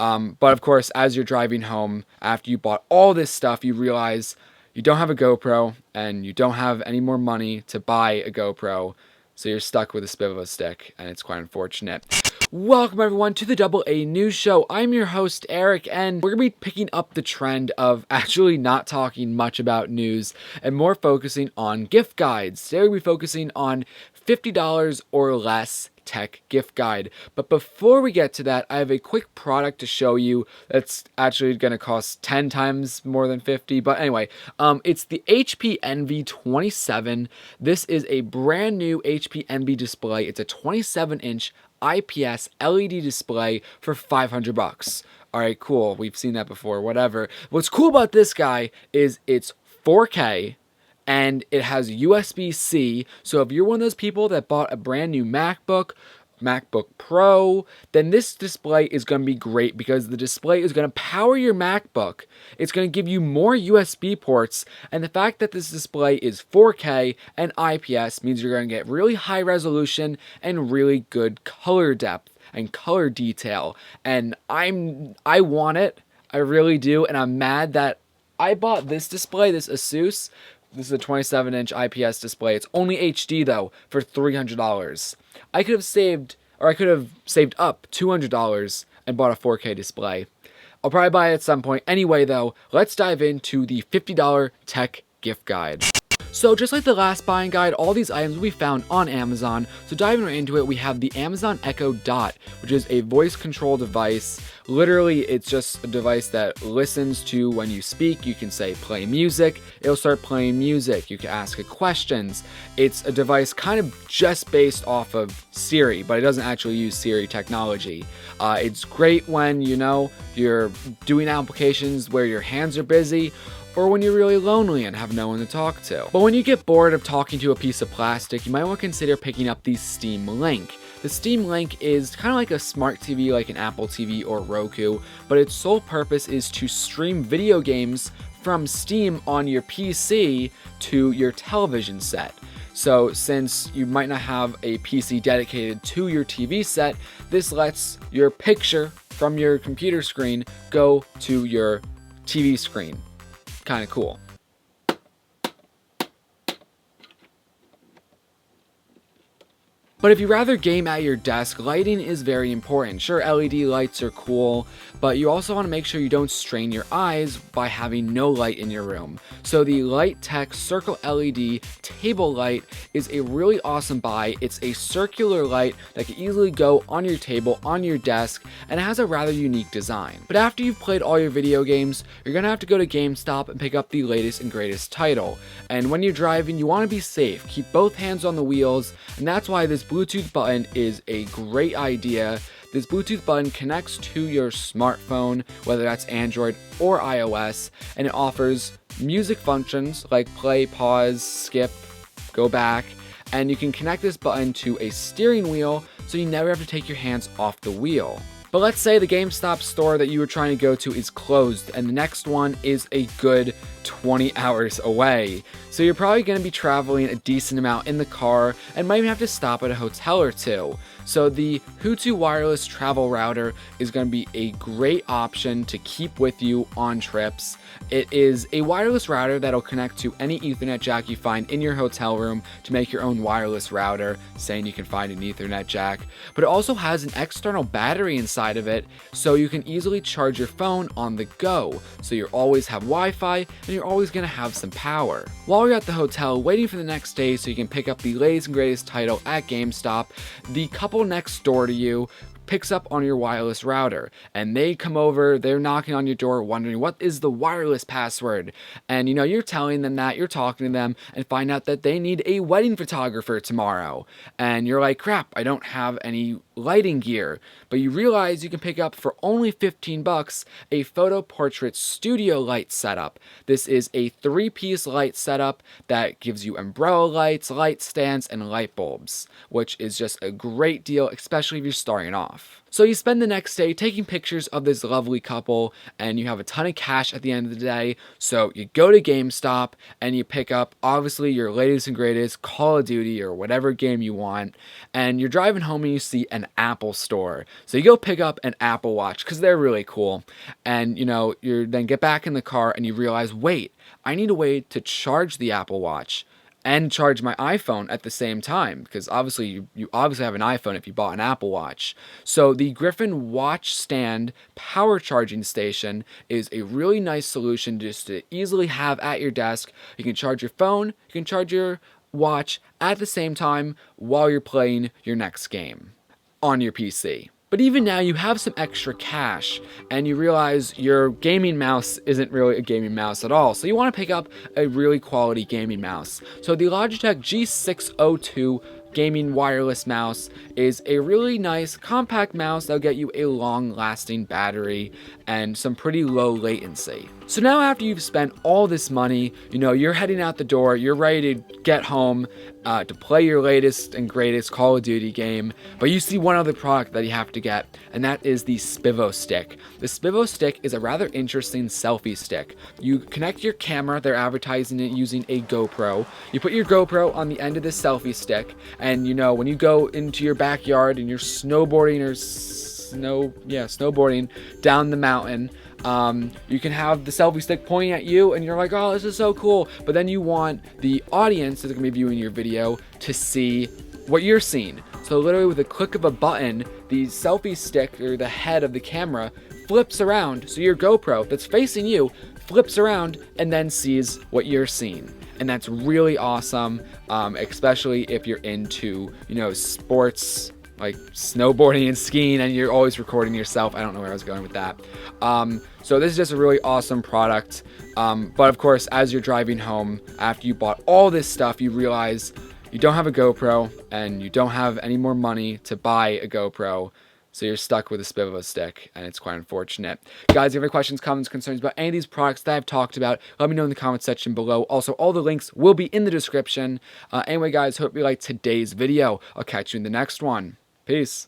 But of course, as you're driving home, after you bought all this stuff, you realize you don't have a GoPro and you don't have any more money to buy a GoPro. So you're stuck with a Spivo stick, and it's quite unfortunate. Welcome everyone to the Double A News Show. I'm your host Eric, and we're going to be picking up the trend of actually not talking much about news and more focusing on gift guides. Today we'll be focusing on $50 or less tech gift guide. But before we get to that, I have a quick product to show you that's actually going to cost 10 times more than 50. But anyway, it's the HP Envy 27. This is a brand new HP Envy display. It's a 27-inch IPS LED display for $500. All right, cool. We've seen that before, whatever. What's cool about this guy is it's 4K and it has USB-C. So if you're one of those people that bought a brand new MacBook Pro, then this display is going to be great because the display is going to power your MacBook. It's going to give you more USB ports, and the fact that this display is 4K and IPS means you're going to get really high resolution and really good color depth and color detail. And I want it. I really do, and I'm mad that I bought this display, this Asus. This is a 27-inch IPS display. It's only HD though for $300. I could have saved up $200 and bought a 4K display. I'll probably buy it at some point. Anyway though, let's dive into the $50 tech gift guide. So just like the last buying guide, all these items will be found on Amazon. So diving right into it, we have the Amazon Echo Dot, which is a voice control device. Literally, it's just a device that listens to when you speak. You can say play music, it'll start playing music. You can ask it questions. It's a device kind of just based off of Siri, but it doesn't actually use Siri technology. It's great when, you're doing applications where your hands are busy, or when you're really lonely and have no one to talk to. But when you get bored of talking to a piece of plastic, you might want to consider picking up the Steam Link. The Steam Link is kind of like a smart TV like an Apple TV or Roku, but its sole purpose is to stream video games from Steam on your PC to your television set. So since you might not have a PC dedicated to your TV set, this lets your picture from your computer screen go to your TV screen. Kind of cool. But if you rather game at your desk, lighting is very important. Sure, LED lights are cool, but you also want to make sure you don't strain your eyes by having no light in your room. So the Lighttech Circle LED table light is a really awesome buy. It's a circular light that can easily go on your table, on your desk, and it has a rather unique design. But after you've played all your video games, you're going to have to go to GameStop and pick up the latest and greatest title. And when you're driving, you want to be safe. Keep both hands on the wheels, and that's why this Bluetooth button is a great idea. This Bluetooth button connects to your smartphone, whether that's Android or iOS, and it offers music functions like play, pause, skip, go back, and you can connect this button to a steering wheel so you never have to take your hands off the wheel. But let's say the GameStop store that you were trying to go to is closed and the next one is a good 20 hours away. So you're probably going to be traveling a decent amount in the car and might even have to stop at a hotel or two. So the Hutu wireless travel router is going to be a great option to keep with you on trips. It is a wireless router that'll connect to any Ethernet jack you find in your hotel room to make your own wireless router, saying you can find an Ethernet jack. But it also has an external battery inside of it, so you can easily charge your phone on the go. So you always have Wi-Fi and you're always going to have some power. While you're at the hotel waiting for the next day so you can pick up the latest and greatest title at GameStop, the couple next door to you picks up on your wireless router and they come over, they're knocking on your door wondering what is the wireless password, and you're telling them that, you're talking to them and find out that they need a wedding photographer tomorrow, and you're like, crap, I don't have any lighting gear. But you realize you can pick up for only $15 a photo portrait studio light setup. This is a 3-piece light setup that gives you umbrella lights, light stands, and light bulbs, which is just a great deal, especially if you're starting off. So you spend the next day taking pictures of this lovely couple, and you have a ton of cash at the end of the day. So you go to GameStop and you pick up obviously your latest and greatest Call of Duty or whatever game you want, and you're driving home and you see an Apple store. So you go pick up an Apple Watch because they're really cool. And you then get back in the car and you realize, wait, I need a way to charge the Apple Watch and charge my iPhone at the same time, because obviously you obviously have an iPhone if you bought an Apple Watch. So the Griffin Watch Stand power charging station is a really nice solution just to easily have at your desk. You can charge your phone, you can charge your watch at the same time while you're playing your next game on your PC. But even now, you have some extra cash and you realize your gaming mouse isn't really a gaming mouse at all. So you want to pick up a really quality gaming mouse. So the Logitech G602 gaming wireless mouse is a really nice compact mouse that'll get you a long lasting battery and some pretty low latency. So now after you've spent all this money, you're heading out the door, you're ready to get home to play your latest and greatest Call of Duty game, but you see one other product that you have to get, and that is the Spivo Stick. The Spivo Stick is a rather interesting selfie stick. You connect your camera, they're advertising it using a GoPro. You put your GoPro on the end of this selfie stick, and when you go into your backyard and you're snowboarding down the mountain, you can have the selfie stick pointing at you and you're like, oh, this is so cool. But then you want the audience that's going to be viewing your video to see what you're seeing. So literally with a click of a button, the selfie stick or the head of the camera flips around. So your GoPro that's facing you flips around and then sees what you're seeing. And that's really awesome, especially if you're into, sports like snowboarding and skiing and you're always recording yourself. I don't know where I was going with that. So this is just a really awesome product. But of course, as you're driving home, after you bought all this stuff, you realize you don't have a GoPro and you don't have any more money to buy a GoPro. So you're stuck with a Spivo stick, and it's quite unfortunate. Guys, if you have any questions, comments, concerns about any of these products that I've talked about, let me know in the comment section below. Also, all the links will be in the description. Anyway, guys, hope you liked today's video. I'll catch you in the next one. Peace.